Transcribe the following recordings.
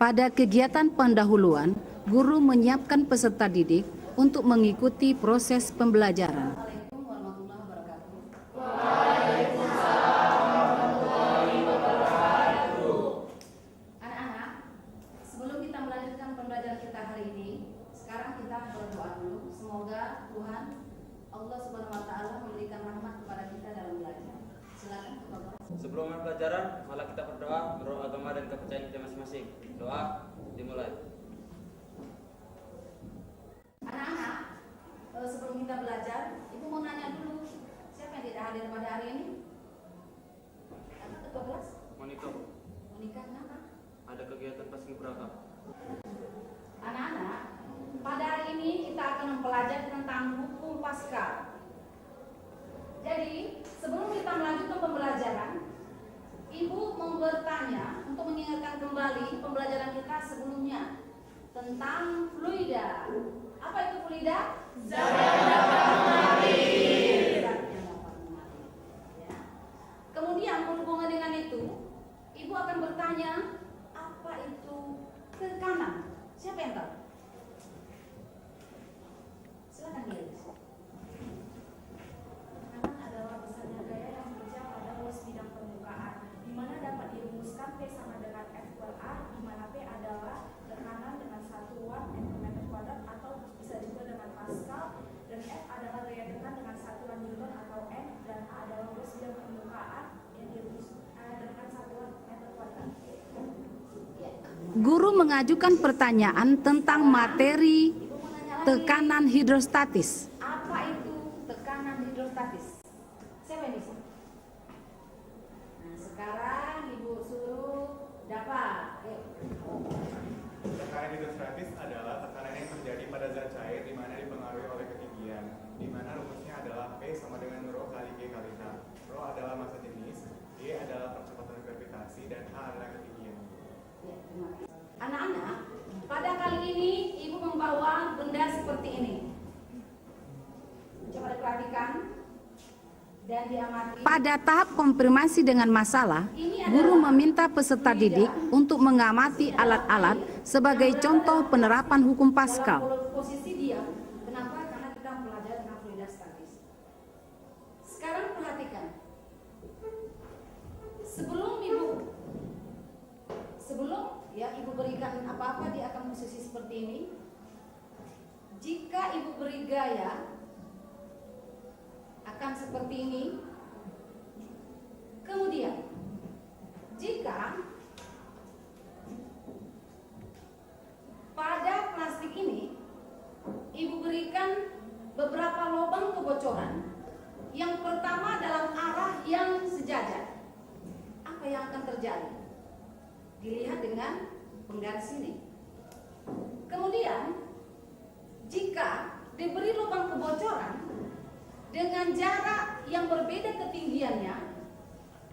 Pada kegiatan pendahuluan, guru menyiapkan peserta didik untuk mengikuti proses pembelajaran. Assalamualaikum warahmatullahi wabarakatuh. Anak-anak, sebelum kita melanjutkan pembelajaran kita hari ini, sekarang kita berdoa dulu. Semoga Tuhan Allah Subhanahu wa taala memberikan rahmat kepada kita dalam belajar. Silakan Bapak. Sebelum pembelajaran, malah kita berdoa menurut agama dan kepercayaan kita masing-masing. Doa dimulai. Anak-anak, sebelum kita belajar, Ibu mau nanya dulu, siapa yang tidak hadir pada hari ini? Ada ketua kelas? Monika, Monika, kenapa? ada kegiatan paskibraka. Anak-anak, pada hari ini kita akan mempelajari tentang hukum Paskal. Jadi, sebelum kita melanjutkan pembelajaran, Ibu mau bertanya untuk mengingatkan kembali pembelajaran kita sebelumnya tentang fluida. Apa itu fluida? Zat yang dapat mengalir. Ya. Kemudian berhubungan dengan itu, Ibu akan bertanya, apa itu tekanan? Siapa yang tahu? Silakan Gilles. Tekanan adalah besarnya gaya yang bekerja pada ruas bidang permukaan, di mana dapat dirumuskan P sama dengan F kuadrat A, di mana P adalah tekanan dengan satuan meter kuadrat atau bisa juga dengan Pascal, dan F adalah gaya tekan dengan satuan Newton atau N, dan A adalah ruas bidang permukaan yang dirumuskan dengan satuan meter kuadrat. Guru mengajukan pertanyaan tentang materi tekanan hidrostatis. Apa itu tekanan hidrostatis? Siapa yang bisa? Nah, sekarang Ibu suruh dapat. Tekanan hidrostatis adalah tekanan yang terjadi pada zat cair di mana dipengaruhi oleh ketinggian, di mana rumusnya adalah P sama dengan rho kali G kali H. Rho adalah massa jenis, G adalah percepatan gravitasi, dan H adalah ketinggian. Ya, terima kasih. Anak-anak, pada kali ini Ibu membawa benda seperti ini. Coba diperhatikan dan diamati. Pada tahap konfirmasi dengan masalah, guru meminta peserta didik untuk mengamati alat-alat sebagai contoh penerapan hukum Paskal. Posisi diam. Kenapa? Karena kita mempelajari tentang fluida statis. Sekarang perhatikan. Sebelum Ibu berikan apa-apa, dia akan posisi seperti ini. Jika Ibu beri gaya, akan seperti ini. Kemudian, jika pada plastik ini Ibu berikan beberapa lubang kebocoran, yang pertama dalam arah yang sejajar, apa yang akan terjadi? Dilihat dengan penggaris ini. Kemudian, jika diberi lubang kebocoran dengan jarak yang berbeda ketinggiannya,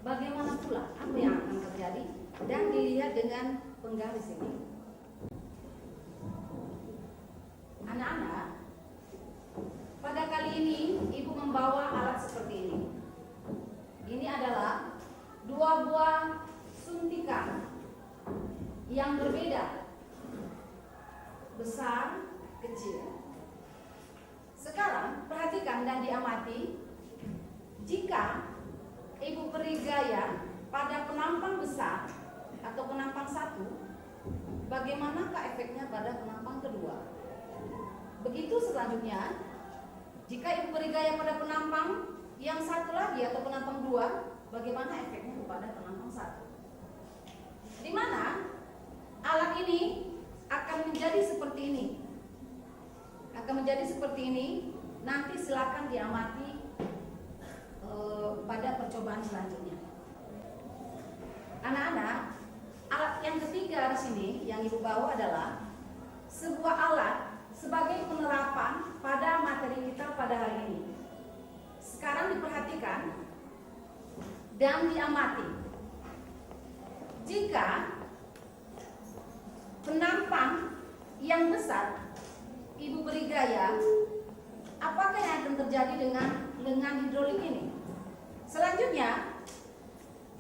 bagaimana pula? Apa yang akan terjadi? Dan dilihat dengan penggaris ini. Anak-anak, pada kali ini Ibu membawa alat seperti ini. Ini adalah dua buah suntikan yang berbeda, besar, kecil. Sekarang perhatikan dan diamati. Jika Ibu beri gaya pada penampang besar atau penampang satu, bagaimanakah efeknya pada penampang kedua? Begitu selanjutnya, jika Ibu beri gaya pada penampang yang satu lagi atau penampang dua, bagaimana efeknya kepada penampang satu? Di mana alat ini akan menjadi seperti ini. Nanti silakan diamati pada percobaan selanjutnya. Anak-anak, alat yang ketiga di sini yang Ibu bawa adalah sebuah alat sebagai penerapan pada materi kita pada hari ini. Sekarang diperhatikan dan diamati. Jika penampang yang besar Ibu beri gaya, apakah yang akan terjadi dengan lengan hidrolik ini? Selanjutnya,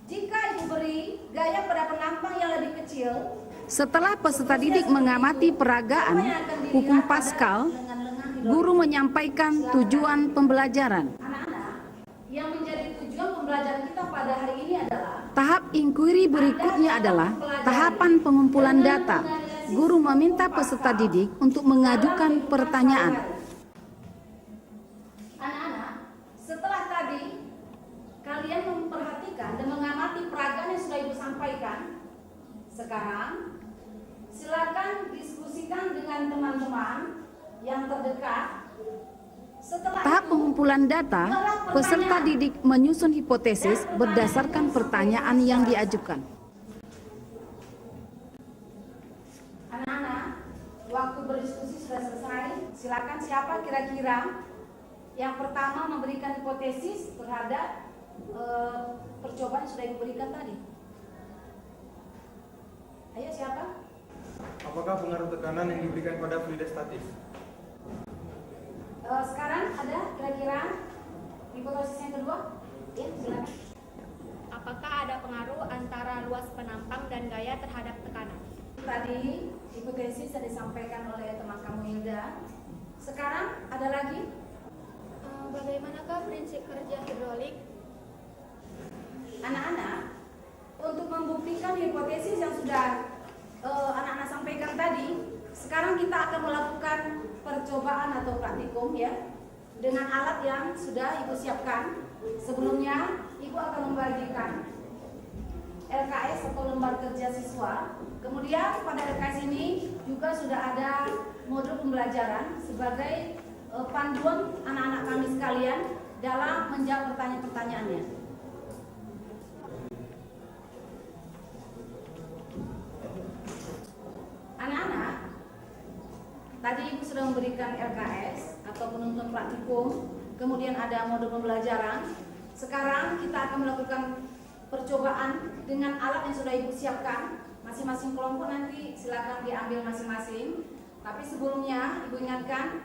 jika Ibu beri gaya pada penampang yang lebih kecil, Setelah peserta didik mengamati peragaan hukum Paskal, guru menyampaikan tujuan pembelajaran. Anak-anak, yang menjadi tujuan pembelajaran kita pada hari ini adalah tahap inquiry berikutnya adalah tahapan pengumpulan data. Guru meminta peserta didik untuk mengajukan pertanyaan. Anak-anak, setelah tadi kalian memperhatikan dan mengamati peragaan yang sudah Ibu sampaikan, sekarang silakan diskusikan dengan teman-teman yang terdekat. Setelah tahap pengumpulan data, peserta didik menyusun hipotesis berdasarkan pertanyaan yang diajukan. Anak-anak, waktu berdiskusi sudah selesai. Silakan siapa kira-kira yang pertama memberikan hipotesis terhadap percobaan yang sudah diberikan tadi. Ayo siapa? Apakah pengaruh tekanan yang diberikan pada fluida statis? Sekarang ada kira-kira hipotesis yang kedua? Ya, silakan. Apakah ada pengaruh antara luas penampang dan gaya terhadap tekanan? Tadi hipotesis yang disampaikan oleh teman kamu Hilda. Sekarang ada lagi? Bagaimanakah prinsip kerja hidrolik? Anak-anak, untuk membuktikan hipotesis yang sudah anak-anak sampaikan tadi, sekarang kita akan melakukan percobaan atau praktikum ya, dengan alat yang sudah Ibu siapkan. Sebelumnya Ibu akan membagikan LKS atau lembar kerja siswa. Kemudian pada LKS ini juga sudah ada modul pembelajaran sebagai panduan anak-anak kami sekalian dalam menjawab pertanyaan-pertanyaannya. Anak-anak, tadi Ibu sudah memberikan LKS atau penuntun praktikum, kemudian ada modul pembelajaran. Sekarang kita akan melakukan percobaan dengan alat yang sudah Ibu siapkan. Masing-masing kelompok nanti silakan diambil masing-masing. Tapi sebelumnya Ibu ingatkan,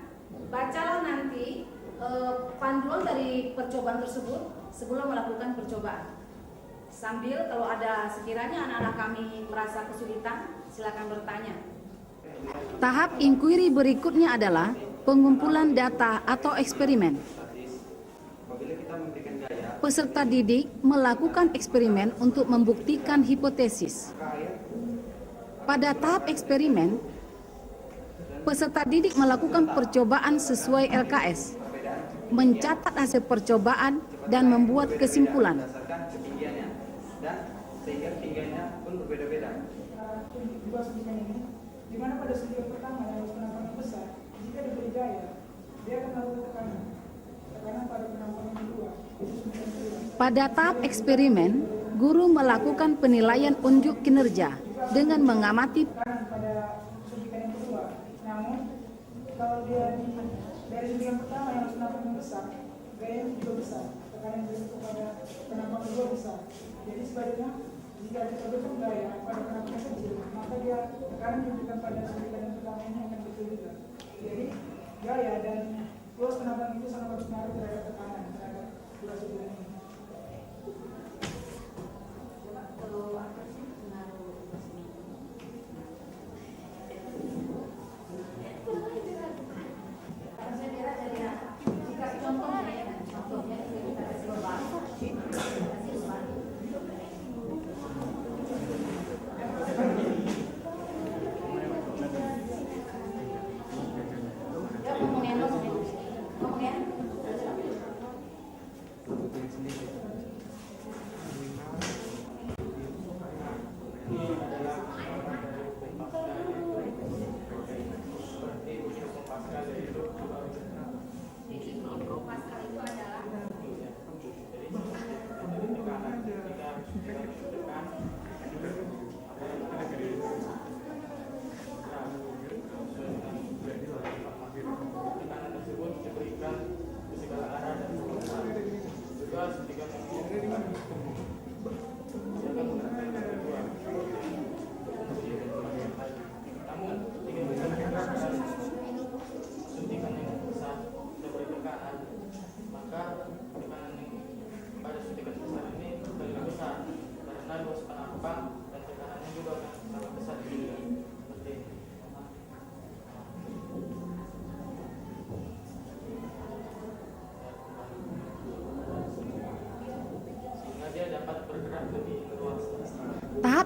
bacalah nanti panduan dari percobaan tersebut sebelum melakukan percobaan. Sambil kalau ada sekiranya anak-anak kami merasa kesulitan, silakan bertanya. Tahap inquiry berikutnya adalah pengumpulan data atau eksperimen. Peserta didik melakukan eksperimen untuk membuktikan hipotesis. Pada tahap eksperimen, peserta didik melakukan percobaan sesuai LKS, mencatat hasil percobaan dan membuat kesimpulan. Sehingga ketinggiannya pun berbeda-beda. Di mana pada suntikan pertama yang harus penampakan besar, jika diberi gaya, dia akan melakukan tekanan pada penampakan kedua. Pada tahap eksperimen, guru melakukan penilaian unjuk kinerja dengan mengamati Pada suntikan yang kedua, namun kalau dia dari suntikan pertama yang harus penampakan besar, gayanya juga besar, tekanan yang pada penampakan kedua besar. Jadi sebaliknya, jika kita berikan gaya pada penampakan kecil, maka dia tekanan diberikan pada suntikan yang pertama ini akan kecil juga. Jadi gaya dan luas penampakan itu sangat berpengaruh terhadap tekanan terhadap dua suntikan ini.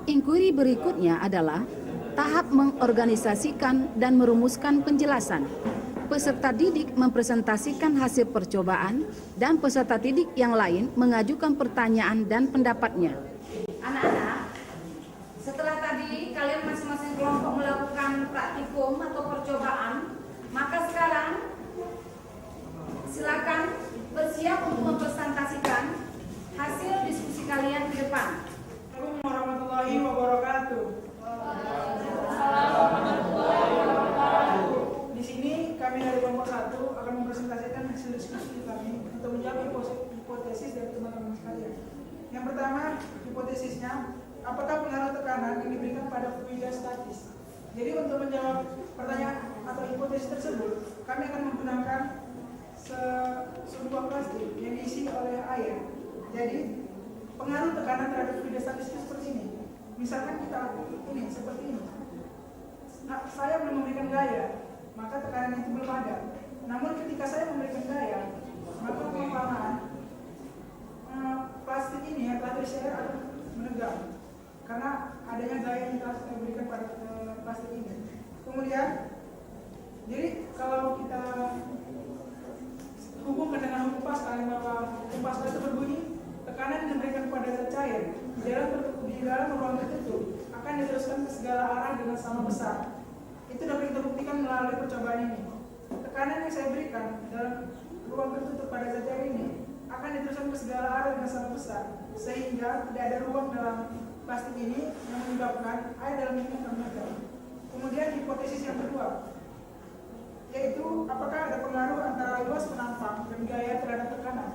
Inquiry berikutnya adalah tahap mengorganisasikan dan merumuskan penjelasan. Peserta didik mempresentasikan hasil percobaan dan peserta didik yang lain mengajukan pertanyaan dan pendapatnya. Anak-anak, setelah tadi kalian masing-masing kelompok melakukan praktikum atau percobaan, maka sekarang silakan bersiap untuk mempresentasikan hasil diskusi kalian ke depan. Assalamualaikum warahmatullahi wabarakatuh. Di sini kami dari kelompok 1 akan mempresentasikan hasil diskusi kami untuk menjawab hipotesis dari teman-teman sekalian. Yang pertama, hipotesisnya, apakah pengaruh tekanan yang diberikan pada fluida statis? Jadi untuk menjawab pertanyaan atau hipotesis tersebut, kami akan menggunakan sebuah plastik yang diisi oleh air. Jadi pengaruh tekanan terhadap fluida statis itu seperti ini. Misalkan kita ini seperti ini. Nah, saya belum memberikan gaya, maka tekanan itu belum ada. Namun ketika saya memberikan gaya, maka pelan-pelan plastik ini yang telah terisi air akan menegang karena adanya gaya yang telah saya berikan pada plastik ini. Kemudian, jadi kalau kita hubungkan dengan hukum Pascal, bahwa hukum Pascal itu berbunyi tekanan yang diberikan pada zat cair di dalam ruang tertutup akan diteruskan ke segala arah dengan sama besar. Itu dapat kita buktikan melalui percobaan ini. Tekanan yang saya berikan dalam ruang tertutup pada zat cair ini akan diteruskan ke segala arah dengan sama besar, sehingga tidak ada ruang dalam plastik ini yang menyebabkan air dalam ini akan menegang. Kemudian hipotesis yang kedua, yaitu apakah ada pengaruh antara luas penampang dan gaya terhadap tekanan.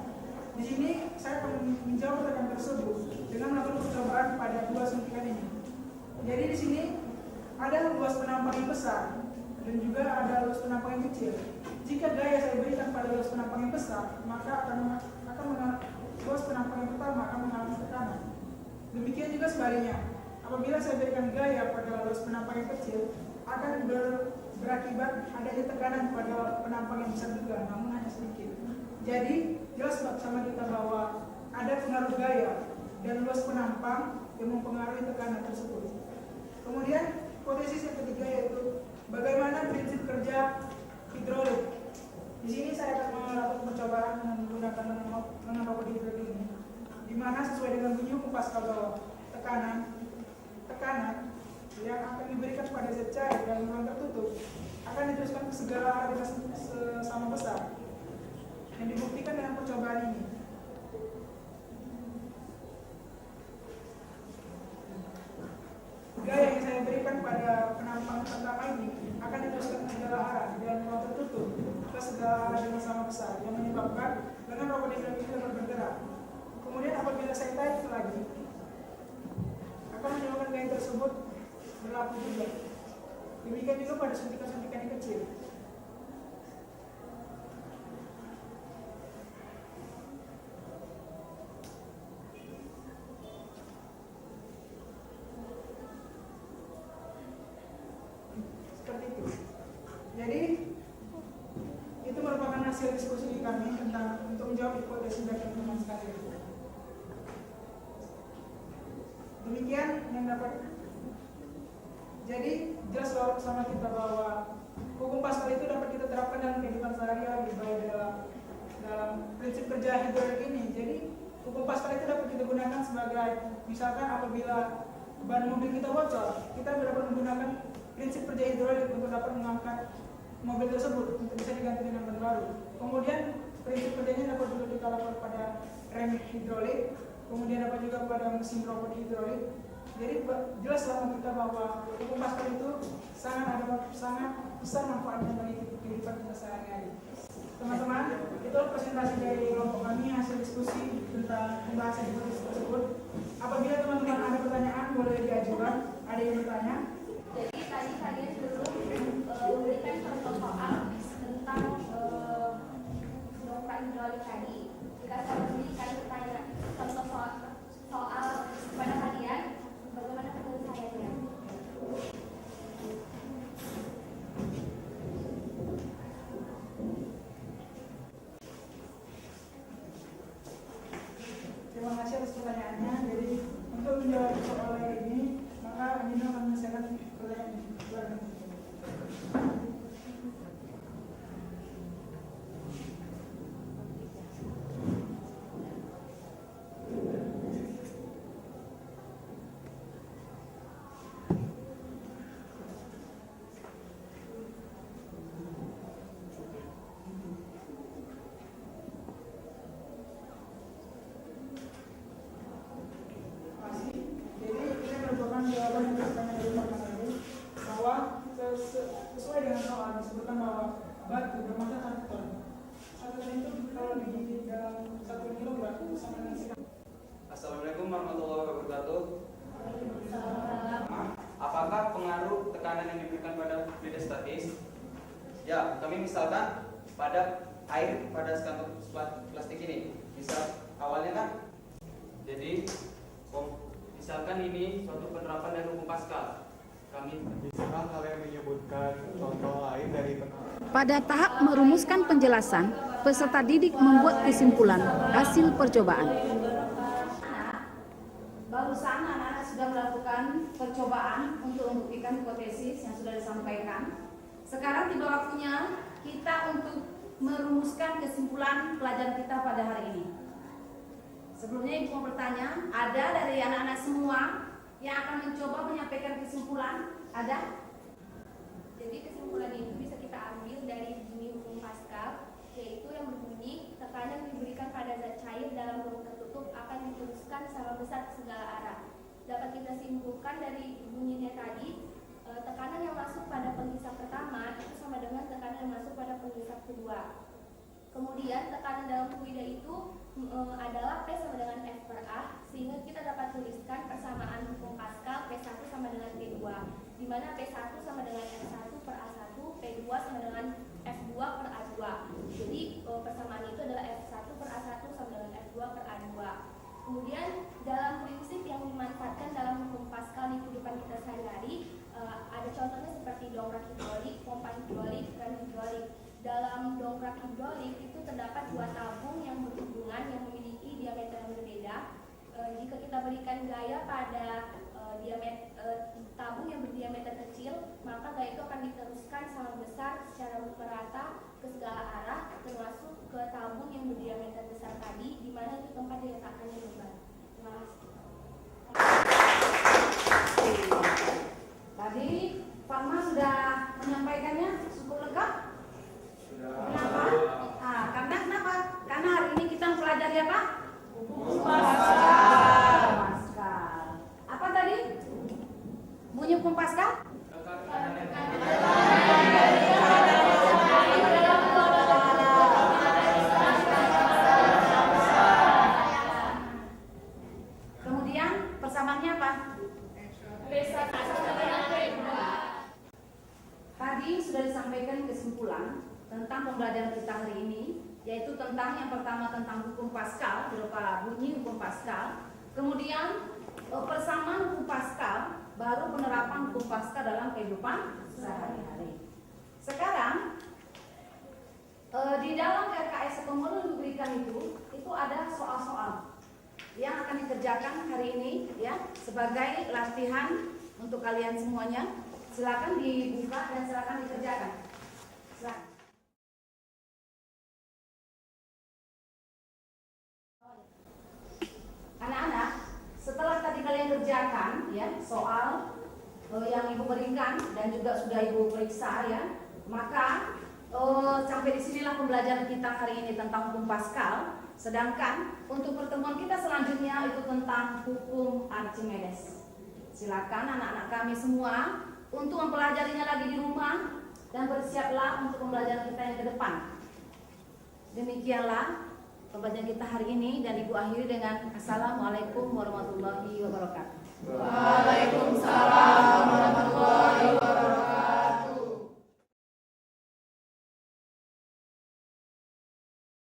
Di sini saya akan menjawab tekanan tersebut dengan melakukan percobaan pada dua suntikan ini. Jadi di sini ada luas penampang yang besar dan juga ada luas penampang yang kecil. Jika gaya saya berikan pada luas penampang yang besar, maka luas penampang yang pertama akan mengalami tekanan. Demikian juga sebaliknya, apabila saya berikan gaya pada luas penampang yang kecil, akan berakibat adanya tekanan pada penampang yang besar juga, namun hanya sedikit. Jadi jelas sama kita bahwa ada pengaruh gaya dan luas penampang yang mempengaruhi tekanan tersebut. Kemudian hipotesis yang ketiga yaitu bagaimana prinsip kerja hidrolik. Di sini saya akan melakukan percobaan menggunakan robot hidrolik ini, di mana sesuai dengan bunyi hukum Pascal bahwa tekanan yang akan diberikan pada zat cair dalam ruang tertutup akan diteruskan ke segala arah dengan sama besar, yang dibuktikan dengan percobaan ini. Gaya yang saya berikan pada penampang pertama ini akan diteruskan ke segala arah dan ruang tertutup ke segala arah dengan sama besar, yang menyebabkan dengan robot hidrolik ini dapat bergerak. Kemudian apabila saya tarik lagi, akan menyebabkan gaya tersebut berlaku juga. Demikian juga pada suntikan-suntikan yang kecil. Seperti itu. Jadi itu merupakan hasil diskusi kami tentang untuk menjawab hipotesis dari teman-teman sekalian. Demikian yang dapat. Jadi jelas bersama kita bahwa hukum Pascal itu dapat kita terapkan dalam kehidupan sehari-hari, baik dalam prinsip kerja hidrolik ini. Jadi hukum Pascal itu dapat kita gunakan sebagai, misalkan apabila ban mobil kita bocor, kita dapat menggunakan prinsip kerja hidrolik untuk dapat mengangkat mobil tersebut untuk bisa diganti dengan ban baru. Kemudian prinsip kerjanya dapat juga kita lakukan pada rem hidrolik, kemudian dapat juga pada mesin robot hidrolik. Jadi jelas sama kita bahwa hukum Pascal itu sangat besar manfaatnya bagi kehidupan kita sehari-hari. Teman-teman, itu presentasi dari kelompok kami hasil diskusi tentang pembahasan hipotesis tersebut. Apabila teman-teman ada pertanyaan boleh diajukan. Ada yang bertanya? Jadi tadi kalian belum memberikan contoh soal tentang dongkrak hidrolik tadi. Jika saya memberikan pertanyaan contoh soal kepada kalian, bagaimana penyelesaiannya? Terima kasih atas pertanyaannya. Jadi untuk menjawab soal ini maka Nino akan menyelesaikan pertanyaan ini. Silakan. Masih. Jadi ini merupakan jawaban yang pertanyaan dari Pak Manado bahwa sesuai dengan soal disebutkan bahwa batu bermassa 1 ton. 1 ton itu kalau di dalam 1 kilogram sama dengan sekitar. Assalamualaikum warahmatullahi wabarakatuh. Apakah pengaruh tekanan yang diberikan pada fluida statis? Ya, kami misalkan pada air pada sekantong plastik ini. Misal awalnya kan, jadi misalkan ini suatu penerapan dari hukum Pascal. Kami Bisakah kalian menyebutkan contoh lain dari penerapan? Pada tahap merumuskan penjelasan, peserta didik membuat kesimpulan hasil percobaan. Barusan anak-anak sudah melakukan percobaan untuk membuktikan hipotesis yang sudah disampaikan. Sekarang tiba waktunya kita untuk merumuskan kesimpulan pelajaran kita pada hari ini. Sebelumnya Ibu mau bertanya, ada dari anak-anak semua yang akan mencoba menyampaikan kesimpulan? Ada? Jadi kesimpulan itu bisa kita ambil dari bunyi hukum Pascal, yaitu yang berbunyi tekanan yang diberikan pada zat cair dalam ruang tertutup akan diteruskan sama besar ke segala arah. Dapat kita simpulkan dari bunyinya tadi, tekanan yang masuk pada penghisap pertama itu sama dengan tekanan yang masuk pada penghisap kedua. Kemudian tekanan dalam fluida itu adalah P sama dengan F per A, sehingga kita dapat tuliskan persamaan hukum Pascal P1 sama dengan P2, di mana P1 sama dengan F1 per A1, P2 sama dengan F2 per A2. Jadi persamaan itu adalah F1 per A1 sama dengan F2 per A2. Kemudian dalam prinsip yang dimanfaatkan dalam hukum Pascal di kehidupan kita sehari-hari, ada contohnya seperti dongkrak hidrolik, pompa hidrolik, kran hidrolik. Dalam dongkrak hidrolik itu terdapat 2 tabung yang berhubungan yang memiliki diameter yang berbeda. Jika kita berikan gaya pada tabung yang berdiameter kecil, maka gaya itu akan diteruskan sama besar secara merata ke segala arah, termasuk ke tabung yang berdiameter besar tadi, di mana itu tempat diletakkannya beban. Terima kasih. Tadi Farma sudah menyampaikannya cukup lengkap. Kenapa? Kenapa? Karena hari ini kita mempelajari apa? Hukum Pascal. Apa tadi? Bunyi hukum Pascal? Kemudian persamaannya apa? Tadi sudah disampaikan kesimpulan tentang pembelajaran kita hari ini, yaitu tentang yang pertama tentang hukum Pascal berupa bunyi hukum Pascal, kemudian persamaan hukum Pascal, baru penerapan hukum Pascal dalam kehidupan sehari-hari. Sekarang di dalam RKS Pemulu diberikan itu ada soal-soal yang akan dikerjakan hari ini ya sebagai latihan untuk kalian semuanya. Silakan dibuka dan silakan dikerjakan. Silakan. Anak-anak, setelah tadi kalian kerjakan ya soal yang Ibu berikan dan juga sudah Ibu periksa ya, maka sampai disinilah pembelajaran kita hari ini tentang hukum Pascal. Sedangkan untuk pertemuan kita selanjutnya itu tentang hukum Archimedes. Silakan anak-anak kami semua untuk mempelajarinya lagi di rumah dan bersiaplah untuk pembelajaran kita yang ke depan. Demikianlah pembelajaran kita hari ini dan Ibu akhiri dengan Assalamualaikum warahmatullahi wabarakatuh. Waalaikumsalam warahmatullahi wabarakatuh.